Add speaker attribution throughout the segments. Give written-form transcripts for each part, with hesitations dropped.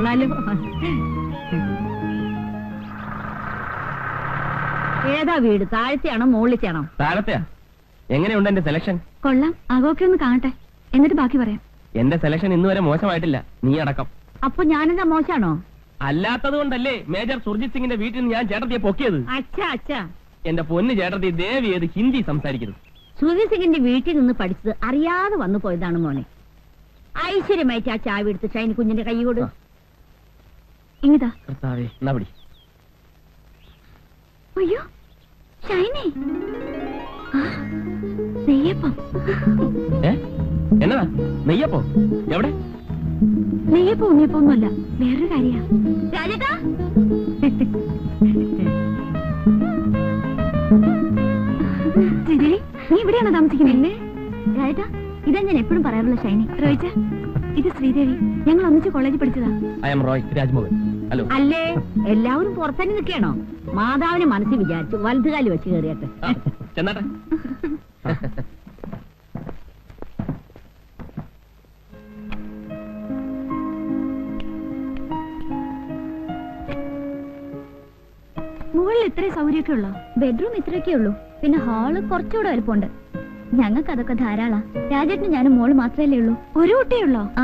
Speaker 1: കൊള്ളാലോ. ഏതാ വീട്? താഴത്തെയാണോ മുകളിലത്തെയാണോ?
Speaker 2: താഴത്തെയാ. എങ്ങനെയുണ്ട് എന്റെ സെലക്ഷൻ?
Speaker 3: കൊള്ളാം. ആകോക്കെ ഒന്ന് കാണട്ടെ, എന്നിട്ട് ബാക്കി പറയാം.
Speaker 2: എന്റെ സെലക്ഷൻ ഇന്ന് വരെ മോശമായിട്ടില്ല, നീ അടക്കം.
Speaker 1: അപ്പൊ ഞാനെന്താ മോശാണോ?
Speaker 2: അല്ലാത്തത് കൊണ്ടല്ലേ മേജർ സുർജിത് സിംഗിന്റെ വീട്ടിൽ നിന്ന് ഞാൻ ചേട്ടത്തിയെ പൊക്കിയത്.
Speaker 1: അച്ഛാ അച്ഛാ,
Speaker 2: എന്റെ പൊന്ന് ചേട്ടത്തി ദേവി ഏത് ഹിന്ദി സംസാരിക്കുന്നു.
Speaker 1: സുർജിത് സിംഗിന്റെ വീട്ടിൽ നിന്ന് പഠിച്ചത് അറിയാതെ വന്നു പോയതാണ് മോനെ. ഐശ്വര്യമായിട്ട് ആ ചാവി എടുത്ത് ഷൈനി കുഞ്ഞിന്റെ കൈ കൊടു.
Speaker 3: ഇങ്ങിതാ.
Speaker 2: കർത്താവേ, എന്നാ പിടി.
Speaker 3: അയ്യോ ഷൈനി, നെയ്യപ്പം.
Speaker 2: എന്നതാ നെയ്യപ്പോ? എവിടെ?
Speaker 3: നെയ്യപ്പം ഉണ്ണിയപ്പം ഒന്നുമല്ല, വേറൊരു കാര്യ.
Speaker 1: രാജേട്ടാ,
Speaker 3: ശ്രീദേവി, നീ ഇവിടെയാണോ താമസിക്കുന്നത്? രാജേട്ടാ, ഇതാ ഞാൻ എപ്പോഴും പറയാറുള്ള ഷൈനി. റോയിച്ച, ഇത് ശ്രീദേവി, ഞങ്ങൾ ഒന്നിച്ച് കോളേജിൽ പഠിച്ചതാ.
Speaker 2: I M Roy Rajmohan. Hello.
Speaker 1: അല്ലേ, എല്ലാവരും പുറത്തന്നെ നിൽക്കണോ? മാതാവിനെ മനസ്സിൽ വിചാരിച്ചു വലതുകാലി വെച്ച് കയറിയട്ടെ.
Speaker 2: ചെന്നാട്ടെ.
Speaker 3: മുകളിൽ ഇത്രേ സൗകര്യമൊക്കെ ഉള്ളോ? ബെഡ്റൂം ഇത്രയൊക്കെ ഉള്ളൂ, പിന്നെ ഹാള് കുറച്ചുകൂടെ വലുപ്പമുണ്ട്. ഞങ്ങൾക്ക് അതൊക്കെ ധാരാളാ. രാജേട്ടന് ഞാനും മോള് മാത്രമല്ലേ ഉള്ളൂ. ഒരു കുട്ടിയേ ഉള്ളോ? ആ,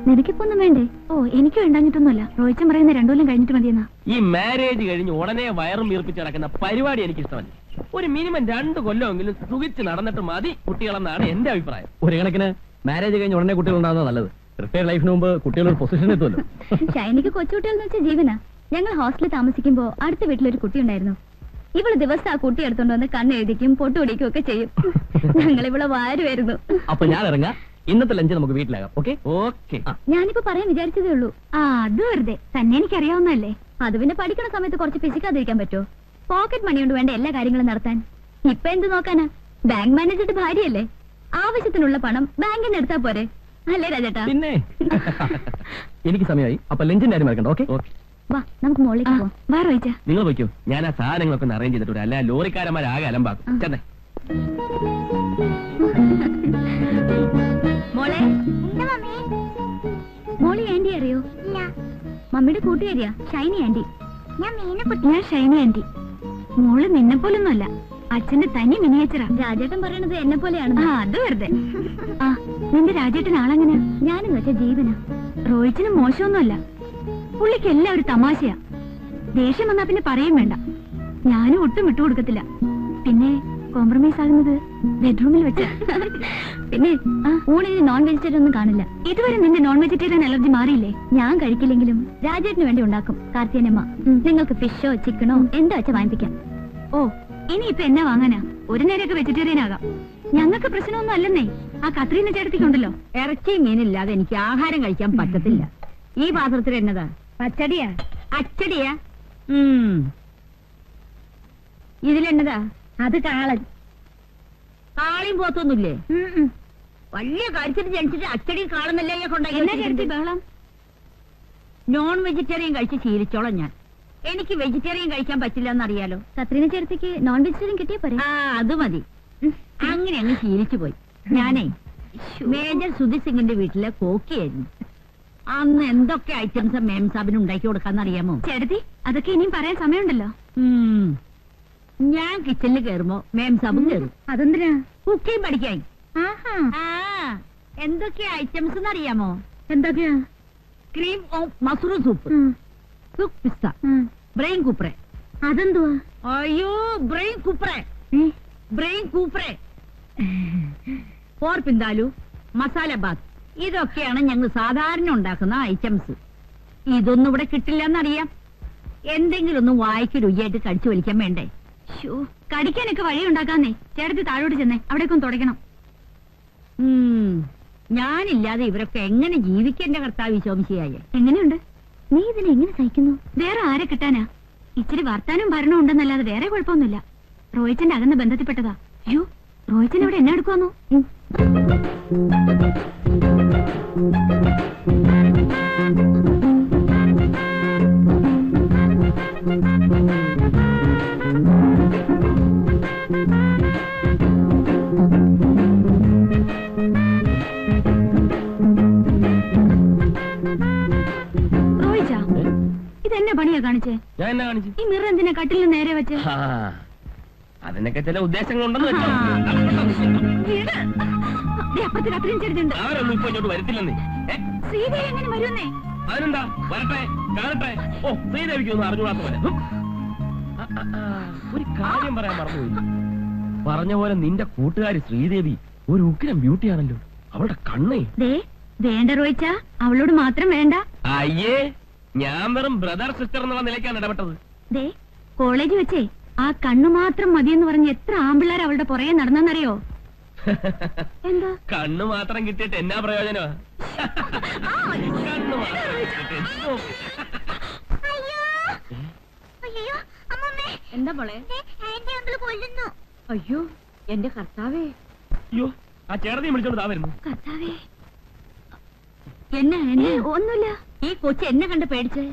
Speaker 3: നിനക്കിപ്പോ ഒന്നും വേണ്ടേ? ഓ, എനിക്ക് വേണ്ടാഞ്ഞിട്ടൊന്നുമല്ല. റോയിച്ചൻ പറയുന്ന 2 കൊല്ലം കഴിഞ്ഞിട്ട് മതിയെന്നാ.
Speaker 2: ഈ മാരേജ് കഴിഞ്ഞ് ഉടനെ വയറും വീർപ്പിച്ച് നടക്കുന്ന പരിപാടി എനിക്ക് ഇഷ്ടമല്ല. ഒരു മിനിമം 2 കൊല്ലമെങ്കിലും സുഖിച്ച് നടന്നിട്ട് മതി കുട്ടികളെന്നാണ് എന്റെ അഭിപ്രായം.
Speaker 4: ഒരു കണക്കിന് മാരേജ് കഴിഞ്ഞ് ഉടനെ കുട്ടികൾ ഉണ്ടാകുന്നത് നല്ലത്. റിട്ടയർഡ് ലൈഫിന് മുമ്പ് കുട്ടികളൊരു പൊസിഷൻ എത്തുമല്ലോ.
Speaker 3: ഷൈനിക്ക് കൊച്ചുകുട്ടികൾ വെച്ച ജീവനാ. ഞങ്ങൾ ഹോസ്റ്റലിൽ താമസിക്കുമ്പോ അടുത്ത വീട്ടിലൊരു കുട്ടി ഉണ്ടായിരുന്നു. ഇവള് ദിവസം ആ കുട്ടി എടുത്തോണ്ട് വന്ന് കണ്ണെഴുതിക്കും പൊട്ടുപിടിക്കും ഒക്കെ ചെയ്യും. ഞങ്ങൾ ഇവളെ വാരുമായിരുന്നു.
Speaker 4: അപ്പൊ ഞാൻ ഇറങ്ങാം. ഇന്നത്തെ ലഞ്ച് നമുക്ക് വീട്ടിലാകാം. Okay
Speaker 2: okay.
Speaker 3: ഞാനിപ്പോ പറയാൻ വിചാരിച്ചതേ ഉള്ളൂ. ആ, അത് വെറുതെ തന്നെ എനിക്കറിയാവുന്നല്ലേ. അത് പിന്നെ പഠിക്കണ സമയത്ത് കുറച്ച് പിശിക്കാതിരിക്കാൻ പറ്റുമോ? പോക്കറ്റ് മണി കൊണ്ട് വേണ്ട എല്ലാ കാര്യങ്ങളും നടത്താൻ. ഇപ്പൊ എന്ത് നോക്കാനാ? ബാങ്ക് മാനേജറുടെ ഭാര്യയല്ലേ, ആവശ്യത്തിനുള്ള പണം ബാങ്കിൽ നിന്ന് എടുത്താ പോരെ? അല്ലേ രാജേട്ടാ?
Speaker 4: പിന്നെ എനിക്ക് സമയമായി. അപ്പൊ ലഞ്ചിന്റെ കാര്യം മറക്കണ്ട. Okay
Speaker 2: okay.
Speaker 3: വാ, നമുക്ക് മുകളിലേക്ക് പോവാം. വാ റോയിച്ച.
Speaker 2: നിങ്ങൾ പോയിക്കോ, ഞാൻ ആ സാധനങ്ങളൊക്കെ ഒന്ന് അറേഞ്ച് ചെയ്തിട്ടുണ്ട്. അല്ല ലോറിക്കാരന്മാരാകെ അലമ്പാക്കും. ചെന്നേ.
Speaker 3: മോളെ, മോളി ആന്റി അറിയോ? മമ്മിയുടെ കൂട്ടുകാരിയാ ഷൈനി ആന്റി. ഞാൻ ഷൈനി ആന്റി. മോള് നിന്നെ പോലൊന്നുമല്ല, അച്ഛന്റെ തനി മിനിയേച്ചറാ. രാജേട്ടൻ പറയണത് എന്നെ പോലെയാണ്. അത് വെറുതെ. ആ, നിന്റെ രാജേട്ടൻ ആളെങ്ങനെയാ? ഞാനെന്ന് വെച്ചാ ജീവനാ. റോയിച്ചിന് മോശമൊന്നുമല്ല, പുള്ളിക്ക് എല്ലാം ഒരു തമാശയാ. ദേഷ്യം വന്നാ പിന്നെ പറയും വേണ്ട. ഞാനും ഒട്ടും വിട്ടുകൊടുക്കത്തില്ല. പിന്നെ കോംപ്രമൈസ് ആകുന്നത് ബെഡ്റൂമിൽ വെച്ച്. പിന്നെ ഊണിന് നോൺ വെജിറ്റേറിയൻ ഒന്നും കാണില്ല. ഇതുവരെ നിന്റെ നോൺ വെജിറ്റേറിയൻ അലർജി മാറിയില്ലേ? ഞാൻ കഴിക്കില്ലെങ്കിലും രാജേട്ടിന് വേണ്ടി ഉണ്ടാക്കും കാർത്തിയനമ്മ. നിങ്ങൾക്ക് ഫിഷോ ചിക്കനോ എന്താ വെച്ചാ വാങ്ങിപ്പിക്കാം. ഓ, ഇനിയിപ്പൊ എന്നാ വാങ്ങാനാ? ഒരു നേരമൊക്കെ വെജിറ്റേറിയൻ ആകാം. ഞങ്ങൾക്ക് പ്രശ്നമൊന്നും അല്ലെന്നേ. ആ കത്രീന ചേട്ടത്തിക്കുണ്ടല്ലോ.
Speaker 1: ഇറച്ചി മീനില്ലാതെ എനിക്ക് ആഹാരം കഴിക്കാൻ പറ്റത്തില്ല. ഈ പാത്രത്തിൽ എന്നതാ? പച്ചടിയാ? അച്ചടിയാ? ഇതിലെന്നതാ? അത് കാളൻ. കാളിയും പോത്തൊന്നുമില്ലേ? വലിയ കാര്യത്തിൽ ജനിച്ചിട്ട് അച്ചടി കാളെന്നല്ലേ കൊണ്ടാക്കി
Speaker 3: ബഹളം.
Speaker 1: നോൺ വെജിറ്റേറിയൻ കഴിച്ച് ശീലിച്ചോളാം ഞാൻ. എനിക്ക് വെജിറ്റേറിയൻ കഴിക്കാൻ പറ്റില്ല എന്നറിയാലോ.
Speaker 3: കത്രീന ചേട്ടത്തിക്ക് നോൺ വെജിറ്റേറിയൻ കിട്ടിയ പോരെ?
Speaker 1: ആ, അത് മതി. അങ്ങനെ അങ്ങ് ശീലിച്ചു പോയി. ഞാനേ മേജർ സുധി സിംഗിന്റെ വീട്ടിലെ കോക്കിയായിരുന്നു. അന്ന് എന്തൊക്കെ ഐറ്റംസ് മേം സാബിന് ഉണ്ടാക്കി കൊടുക്കാന്നറിയാമോ?
Speaker 3: ചേട്ടത്തി, അതൊക്കെ ഇനിയും പറയാൻ സമയമുണ്ടല്ലോ.
Speaker 1: ഞാൻ കിച്ചണിൽ കയറുമ്പോ മേം സാബും കയറും.
Speaker 3: അതെന്തിനാ?
Speaker 1: കുക്കിംഗ് പഠിക്കാൻ. എന്തൊക്കെയാ ഐറ്റംസ് എന്നറിയാമോ?
Speaker 3: എന്തൊക്കെയാ?
Speaker 1: ക്രീം മഷ്റൂം സൂപ്പ്, സുക്ക് പിസ്ത, ബ്രെയിൻ കൂപ്രെ.
Speaker 3: അതെന്തുവാ?
Speaker 1: അയ്യോ, ബ്രെയിൻ കൂപ്രെ, ബ്രെയിൻ കൂപ്രെ, പോർ പിന്താലു, മസാല ബാത്ത്. ഇതൊക്കെയാണ് ഞങ്ങൾ സാധാരണ ഉണ്ടാക്കുന്ന ഐറ്റംസ്. ഇതൊന്നും ഇവിടെ കിട്ടില്ല എന്നറിയാം. എന്തെങ്കിലും ഒന്നും വായിക്ക് രുചിയായിട്ട് കടിച്ചു വലിക്കാൻ വേണ്ടേ?
Speaker 3: കടിക്കാനൊക്കെ വഴി ഉണ്ടാക്കാന്നേ. ചേട്ടത്തി താഴോട്ട് ചെന്നേ, അവിടേക്കൊന്ന് തുടയ്ക്കണം.
Speaker 1: ഞാനില്ലാതെ ഇവരൊക്കെ എങ്ങനെ ജീവിക്കേണ്ട കർത്താവ് ശോംശിയായ?
Speaker 3: എങ്ങനെയുണ്ട്? നീ ഇതിനെ എങ്ങനെ സഹിക്കുന്നു? വേറെ ആരെ കിട്ടാനാ? ഇച്ചിരി വർത്താനും ഭരണവും ഉണ്ടെന്നല്ലാതെ വേറെ കുഴപ്പമൊന്നുമില്ല. റോയിച്ചന്റെ അകന്ന ബന്ധത്തിൽപ്പെട്ടതാ. അയ്യോ, റോയിച്ചൻ ഇവിടെ എന്നെ എടുക്കുവാന്നോ? എന്നാ പണിയാ കാണിച്ചേ?
Speaker 2: ഞാൻ എന്നാ കാണിച്ചു?
Speaker 3: ഈ മിറർ എന്തിനാ കട്ടിലിന് നേരെ വെച്ച്?
Speaker 2: ആ, അതിനൊക്കെ ചില ഉദ്ദേശങ്ങളുണ്ടെന്ന് വെച്ചോ.
Speaker 3: അപ്പുറത്ത് കട്ടിലും ചെറുതുണ്ട്.
Speaker 2: അവരൊന്നും ഇപ്പൊ ഇങ്ങോട്ട് വരത്തില്ലെന്നേ.
Speaker 3: ശ്രീദേവി എങ്ങനെ വരുന്നേ?
Speaker 2: അതിനെന്താ, വരട്ടെ, കാണട്ടെ. ഓ, ശ്രീദേവിക്കൊന്നും അറിഞ്ഞുകൂടാത്ത പോലെ. ഒരു കാര്യം പറയാൻ മറന്നുപോയി. പറഞ്ഞ പോലെ നിന്റെ കൂട്ടുകാരി ശ്രീദേവി ഒരു ഉഗ്രം ബ്യൂട്ടിയാണല്ലോ. അവളുടെ കണ്ണേ.
Speaker 3: വേണ്ട റോയിച്ച, അവളോട് മാത്രം വേണ്ട.
Speaker 2: അയ്യേ, ഞാൻ വെറും ബ്രദർ സിസ്റ്റർ എന്നുള്ള നിലയ്ക്കാണ് ഇടപെട്ടത്.
Speaker 3: കോളേജ് വെച്ചേ ആ കണ്ണു മാത്രം മതിയെന്ന് പറഞ്ഞ് എത്ര ആമ്പിള്ളേർ അവളുടെ പുറകെ നടന്നെന്നറിയോ? എന്താ
Speaker 2: കണ്ണു മാത്രം കിട്ടിയിട്ട് എന്നാ പ്രയോജനമാ? കണ്ണു മാത്രം കിട്ടിയിട്ട്
Speaker 1: എന്താ പോളെ? അയ്യോ എന്റെ കർത്താവേ.
Speaker 2: അയ്യോ, ആ ചേട്ടനെയും വിളിച്ചോണ്ട് താ വരുന്നു.
Speaker 3: കർത്താവേ,
Speaker 1: എന്നാ എന്നെ
Speaker 3: ഒന്നുമില്ല.
Speaker 1: ഈ കൊച്ചു എന്നെ കണ്ട് പേടിച്ചേ?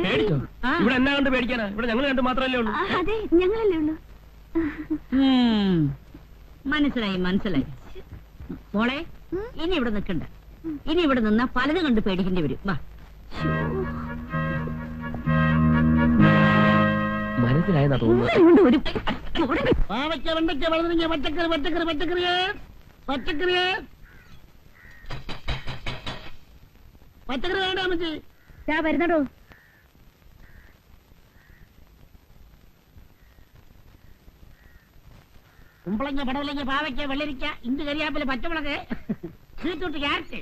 Speaker 2: പേടിച്ചോ?
Speaker 1: ആ.
Speaker 2: ഇവിടെ എന്നാ കണ്ട് പേടിക്കാനാ? ഇവിടെ ഞങ്ങൾ കണ്ട് മാത്രമല്ലേ ഉള്ളൂ.
Speaker 3: അതെ, ഞങ്ങളല്ലേ ഉള്ളൂ.
Speaker 1: മനസ്സിലായി മനസ്സിലായി. മോളെ, ഇനി ഇവിടെ നിൽക്കണ്ട. ഇനി ഇവിടെ നിന്നാ പലതും കണ്ട് പേടിക്കേണ്ടി വരും. വാ.
Speaker 2: മനസ്സിലായെന്നാ തോന്നുന്നു.
Speaker 3: ഇതുകൊണ്ട് ഒരു
Speaker 5: പാവയ്ക്ക, വെണ്ടയ്ക്ക, വഴുതനങ്ങ, പച്ചക്കറി, പച്ചക്കറി, പച്ചക്കറിയേ, പച്ചക്കറിയേ, പച്ചക്കറി വേണ്ട അമ്മച്ചി.
Speaker 3: വരുന്നടോ.
Speaker 5: കുമ്പളങ്ങ, പടവലങ്ങ, പാവയ്ക്ക, വെള്ളരിക്ക, ഇഞ്ചി, കരിയാപ്പില, പച്ചമുളക്, ബീറ്റ്റൂട്ട്, ക്യാരറ്റ്.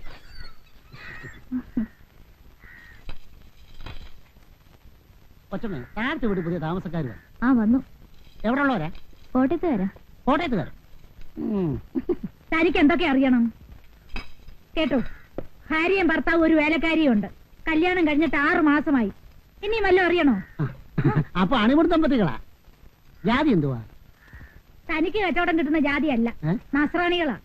Speaker 5: കൊച്ചമ്മേ, ക്യാരറ്റ് വീട് പുതിയ താമസക്കാർ
Speaker 3: വന്നു.
Speaker 5: എവിടെ ഉള്ളവരാ?
Speaker 3: കോട്ടയത്ത് വരാം.
Speaker 5: കോട്ടയത്തുകാർ.
Speaker 3: തനിക്ക് എന്തൊക്കെ അറിയണം കേട്ടോ? ഭാര്യയും ഭർത്താവും ഒരു വേലക്കാരിയും ഉണ്ട്. കല്യാണം കഴിഞ്ഞിട്ട് 6 മാസമായി. ഇനി വല്ലതും അറിയണോ?
Speaker 5: അപ്പൊ അണിമുടി ദമ്പതികളാ. ജാതി എന്തുവാ?
Speaker 3: തനിക്ക് കച്ചവടം കിട്ടുന്ന ജാതിയല്ല, നസ്രാണികളാ.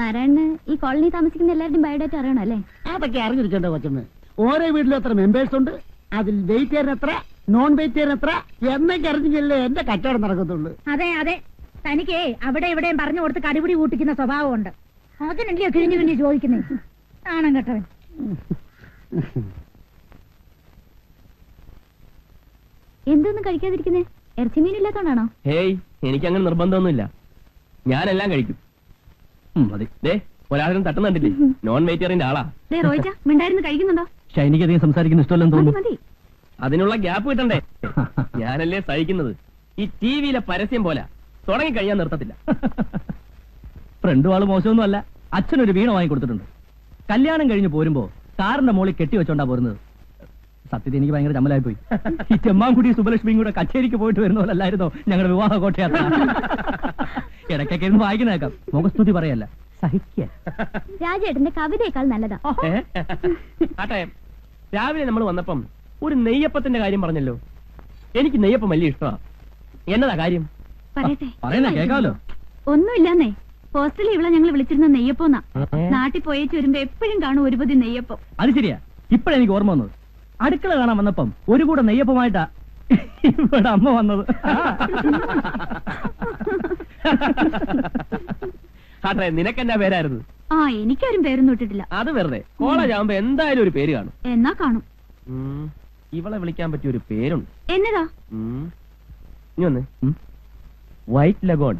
Speaker 6: നാരായണന് ഈ കോളനി താമസിക്കുന്ന എല്ലാവരുടെയും ബയോഡേറ്റ അറിയണം അല്ലേ?
Speaker 5: അതൊക്കെ അറിഞ്ഞിരിക്കേണ്ട കൊച്ചമ്മ. ഓരോ വീട്ടിലും എത്ര മെമ്പേഴ്സ് ഉണ്ട്, അതിൽ വെജിറ്റേറിയൻ എത്ര, നോൺ വെജിറ്റേറിയൻ എത്ര എന്നൊക്കെ അറിഞ്ഞില്ലേ എന്റെ കച്ചവടം നടക്കത്തുള്ളൂ.
Speaker 3: അതെ അതെ, തനിക്ക് അവിടെ ഇവിടെയും പറഞ്ഞു കൊടുത്ത് കടിപിടി കൂട്ടിക്കുന്ന സ്വഭാവമുണ്ട്. അതിനല്ലേ കിഴിഞ്ഞു കിഴിഞ്ഞ് ചോദിക്കുന്നേ? ആണം കേട്ടവൻ.
Speaker 6: എന്തൊന്നും കഴിക്കാതിരിക്കുന്നേ? ഇറച്ചി മീനില്ലാത്തോണ്ടാണോ?
Speaker 2: ഹേയ്, എനിക്കങ്ങനെ നിർബന്ധമൊന്നുമില്ല. ഞാനെല്ലാം കഴിക്കും. മതി. ദേ, ഒരാളും തട്ടുന്നുണ്ടില്ലേ? നോൺ വെജിറ്റേറിയന്റെ ആളാ.
Speaker 3: റോയിച്ച മിണ്ടായിരുന്നു കഴിക്കുന്നുണ്ടോ?
Speaker 4: ഷൈനിക്ക് അധികം സംസാരിക്കുന്ന ഇഷ്ടമല്ലെന്ന്
Speaker 3: മതി
Speaker 4: തോന്നുന്നു.
Speaker 3: മതി.
Speaker 2: അതിനുള്ള ഗ്യാപ്പ് കിട്ടണ്ടേ? ഞാനല്ലേ സഹിക്കുന്നത്. ഈ ടിവിയിലെ പരസ്യം പോലെ തുടങ്ങിക്കഴിയാൻ നിർത്തത്തില്ല.
Speaker 4: ഫ്രണ്ടും ആള് മോശമൊന്നും അല്ല. അച്ഛനൊരു വീണ വാങ്ങി കൊടുത്തിട്ടുണ്ട്. കല്യാണം കഴിഞ്ഞ് പോരുമ്പോ കാറിന്റെ മുകളിൽ കെട്ടി വെച്ചോണ്ടാ പോരുന്നത്. സത്യത്തിൽ എനിക്ക് ഭയങ്കര ചമ്മലായി പോയി. ഈ ചെമ്മാൻകുടി സുബലക്ഷ്മിയും കൂടെ കച്ചേരിക്ക് പോയിട്ട് വരുന്ന പോലല്ലായിരുന്നോ ഞങ്ങളുടെ വിവാഹ കോട്ടയാത്ര? ഇടയ്ക്കൊക്കെ ഇരുന്ന് വായിക്കുന്നേക്കാം. മുഖസ്തുതി പറയല്ല, സഹിക്കുക.
Speaker 6: രാജേട്ടന്റെ കവിതയേക്കാൾ നല്ലതാ.
Speaker 2: ആട്ടെ, രാവിലെ നമ്മൾ വന്നപ്പം ഒരു നെയ്യപ്പത്തിന്റെ കാര്യം പറഞ്ഞല്ലോ. എനിക്ക് നെയ്യപ്പം വലിയ ഇഷ്ടമാ. എന്നതാ കാര്യം?
Speaker 3: പറയട്ടെ.
Speaker 4: പറയുന്ന കേൾക്കാമല്ലോ.
Speaker 3: ഒന്നുമില്ലെന്നേ, ഹോസ്റ്റലിൽ ഇവിടെ ഞങ്ങൾ വിളിച്ചിരുന്ന നെയ്യപ്പോന്നാ. നാട്ടിൽ പോയേച്ച് വരുമ്പോ എപ്പോഴും കാണും ഒരു പൊതി നെയ്യപ്പം.
Speaker 4: അത് ശരിയാ. ഇപ്പഴെനിക്ക് ഓർമ്മ വന്നത്. അടുക്കള കാണാൻ വന്നപ്പം ഒരു കൂടെ നെയ്യപ്പമായിട്ടാ ഇവിടെ അമ്മ വന്നത്.
Speaker 2: ആട്ടെ, നിനക്കെന്നാ പേരായിരുന്നു?
Speaker 3: എനിക്കാരും പേരൊന്നും ഇട്ടിട്ടില്ല.
Speaker 2: അത് വെറുതെ. കോളേജ് ആവുമ്പോ എന്തായാലും ഒരു പേര് കാണും.
Speaker 3: എന്നാ കാണും.
Speaker 2: ഇവളെ വിളിക്കാൻ പറ്റിയ ഒരു പേരുണ്ട്.
Speaker 3: എന്നതാ?
Speaker 2: ഇനി വന്ന് വൈറ്റ് ലഗോൺ.